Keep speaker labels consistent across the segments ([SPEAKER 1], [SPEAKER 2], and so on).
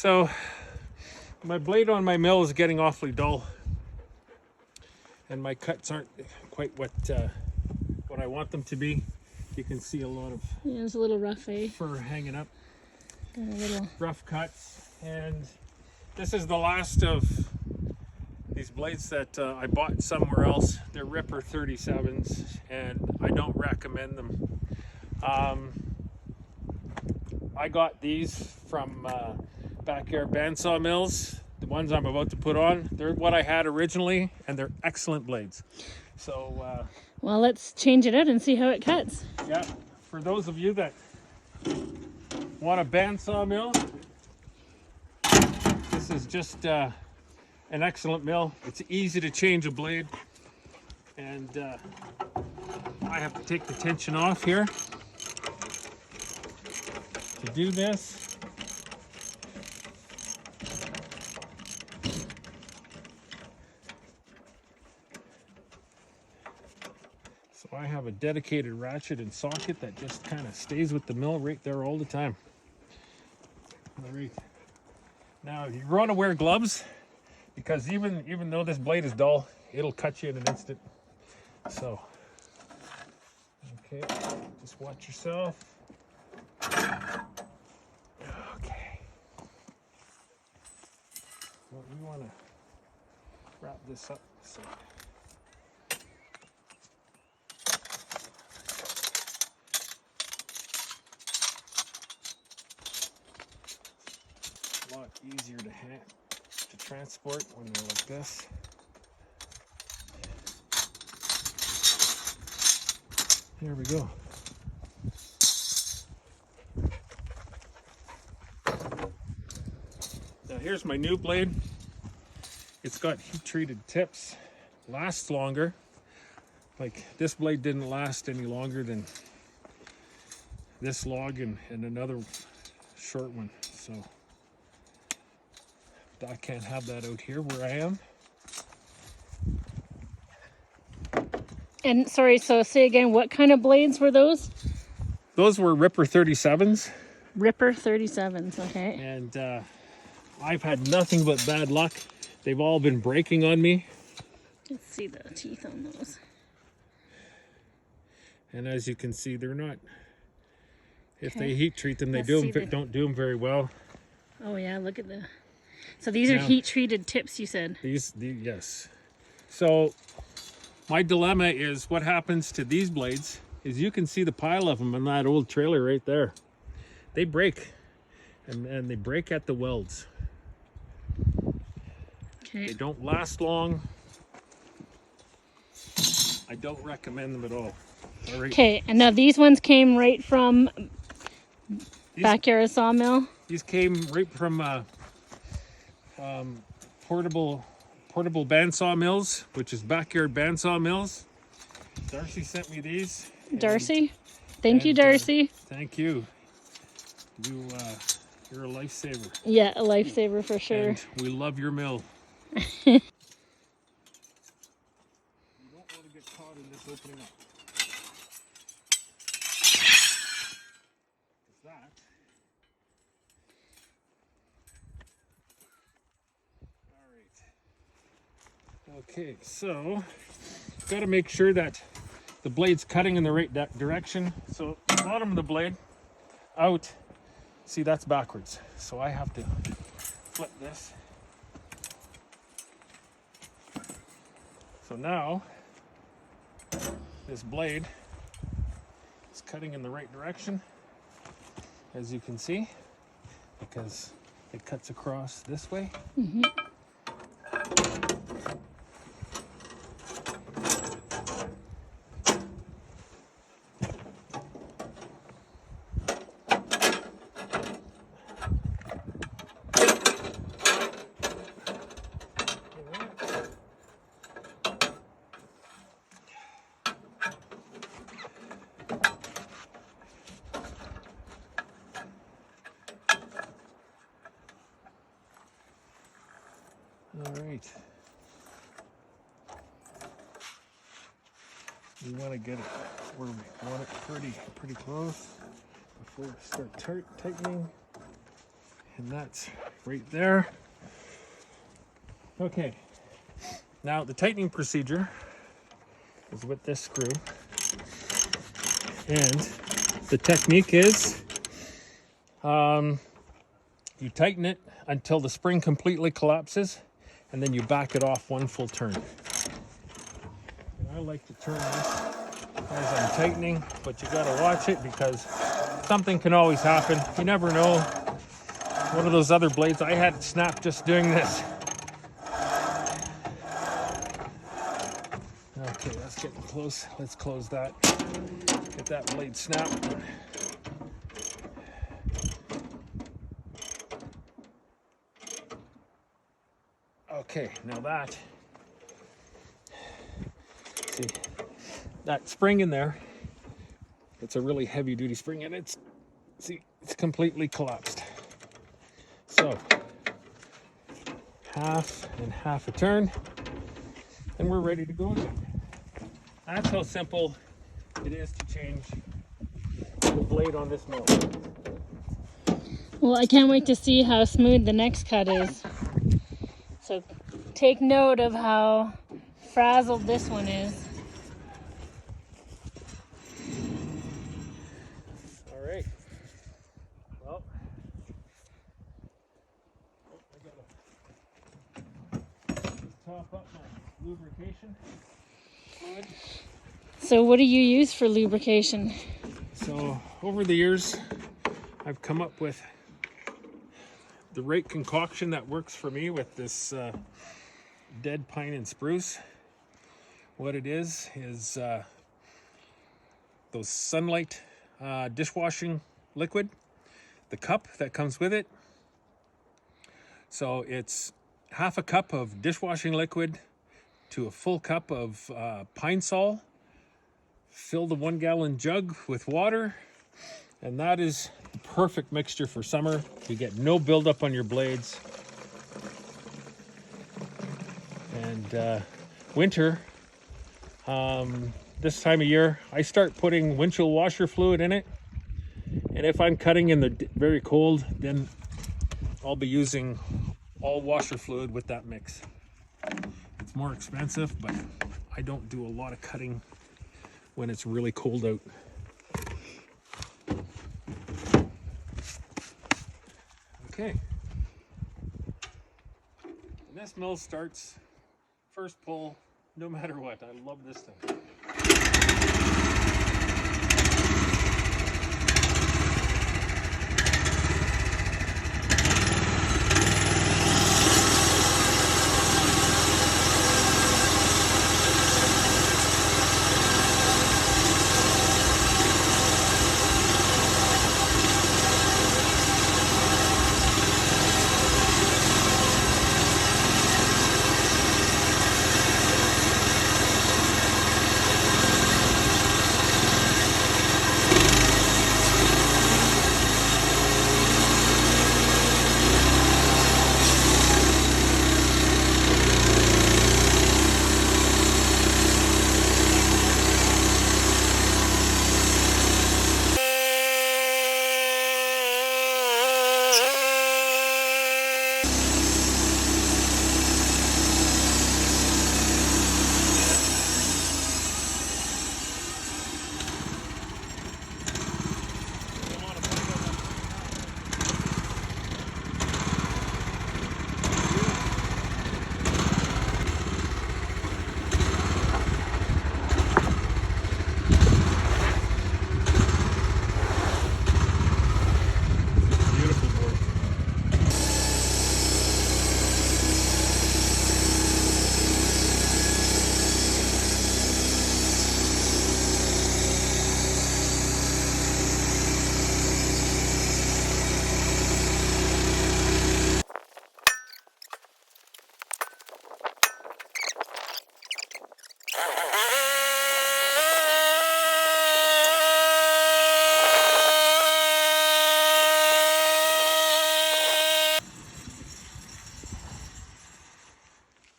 [SPEAKER 1] So my blade on my mill is getting awfully dull, and my cuts aren't quite what I want them to be. You can see a lot of
[SPEAKER 2] it's a little rough, eh?
[SPEAKER 1] fur hanging up.
[SPEAKER 2] Got a little
[SPEAKER 1] rough cuts, and this is the last of these blades that I bought somewhere else. They're Ripper 37s, and I don't recommend them. I got these from backyard bandsaw mills. The ones I'm about to put on, they're what I had originally, and they're excellent blades. So
[SPEAKER 2] well, let's change it out and see how it cuts.
[SPEAKER 1] yeah, for those of you that want a bandsaw mill, this is just an excellent mill. It's easy to change a blade, and I have to take the tension off here to do this. So I have a dedicated ratchet and socket that just kind of stays with the mill right there all the time. All right. Now you want to wear gloves, because even though this blade is dull, it'll cut you in an instant. So, okay, just watch yourself. Okay. Well, we want to wrap this up. So. A lot easier to transport when they're like this. There we go. Now here's my new blade. It's got heat-treated tips. Lasts longer. Like this blade didn't last any longer than this log and another short one. So I can't have that out here where I am.
[SPEAKER 2] And sorry, so say again, what kind of blades were those?
[SPEAKER 1] Those were Ripper 37s.
[SPEAKER 2] Ripper 37s, okay.
[SPEAKER 1] And I've had nothing but bad luck. They've all been breaking on me.
[SPEAKER 2] Let's see the teeth on those.
[SPEAKER 1] And as you can see, they're not, if
[SPEAKER 2] Okay.
[SPEAKER 1] they heat treat them, they don't do them very well.
[SPEAKER 2] Oh yeah, look at the, so these are heat treated tips, you said?
[SPEAKER 1] Yes. So my dilemma is what happens to these blades is you can see the pile of them in that old trailer right there. They break, and they break at the welds.
[SPEAKER 2] Okay.
[SPEAKER 1] They don't last long. I don't recommend them at all. All right.
[SPEAKER 2] Okay, and now these ones came right from backyard sawmill?
[SPEAKER 1] These came right from portable bandsaw mills, which is backyard bandsaw mills. Darcy sent me these.
[SPEAKER 2] Darcy? Thank you, Darcy.
[SPEAKER 1] Thank you. You're a lifesaver.
[SPEAKER 2] Yeah, a lifesaver for sure.
[SPEAKER 1] And we love your mill. You don't want to get caught in this opening up. That. All right. Okay, so got to make sure that the blade's cutting in the right direction. So the bottom of the blade out. See, that's backwards. So I have to flip this. So now this blade is cutting in the right direction, as you can see, because it cuts across this way.
[SPEAKER 2] Mm-hmm.
[SPEAKER 1] All right. We want to get it where we want it pretty close before we start tightening. And that's right there. Okay, now the tightening procedure is with this screw, and the technique is you tighten it until the spring completely collapses, and then you back it off one full turn. And I like to turn this as I'm tightening, but you gotta watch it because something can always happen. You never know. One of those other blades, I had it snap just doing this. Okay, that's getting close. Let's close that. Get that blade snapped. Okay, now that, see, that spring in there, it's a really heavy duty spring, and it's completely collapsed. So, half and half a turn, and we're ready to go again. That's how simple it is to change the blade on this mill.
[SPEAKER 2] Well, I can't wait to see how smooth the next cut is. So take note of how frazzled this one is.
[SPEAKER 1] All right. Well, I gotta top up my lubrication fluid.
[SPEAKER 2] So what do you use for lubrication?
[SPEAKER 1] So over the years, I've come up with the right concoction that works for me with this dead pine and spruce. What it is those sunlight dishwashing liquid, the cup that comes with it. So it's half a cup of dishwashing liquid to a full cup of pine sol. Fill the 1 gallon jug with water, and that is the perfect mixture for summer. You get no buildup on your blades. And winter, this time of year, I start putting windshield washer fluid in it. And if I'm cutting in the very cold, then I'll be using all washer fluid with that mix. It's more expensive, but I don't do a lot of cutting when it's really cold out. Okay. And this mill starts first pull, no matter what. I love this thing.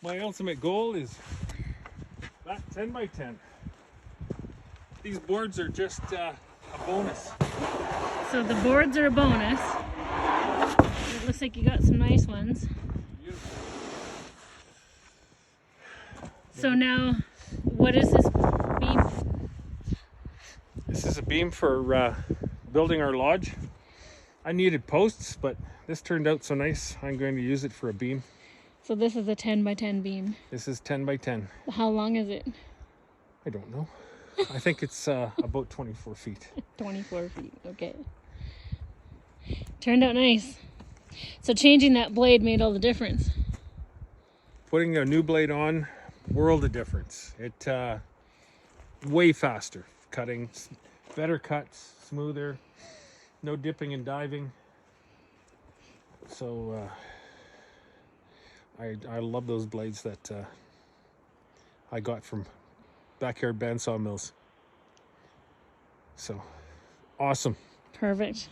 [SPEAKER 1] My ultimate goal is that 10 by 10. These boards are just a bonus.
[SPEAKER 2] So the boards are a bonus. Let's looks like you got some nice ones. So now, what is this beam?
[SPEAKER 1] This is a beam for building our lodge. I needed posts, but this turned out so nice, I'm going to use it for a beam.
[SPEAKER 2] So this is a 10 by 10 beam.
[SPEAKER 1] This is 10 by 10.
[SPEAKER 2] How long is it?
[SPEAKER 1] I don't know. I think it's about 24 feet.
[SPEAKER 2] 24 feet, okay. Turned out nice. So changing that blade made all the difference.
[SPEAKER 1] Putting a new blade on, world of difference. It way faster cutting, better cuts, smoother, no dipping and diving. So I love those blades that I got from backyard bandsaw mills. So awesome.
[SPEAKER 2] Perfect.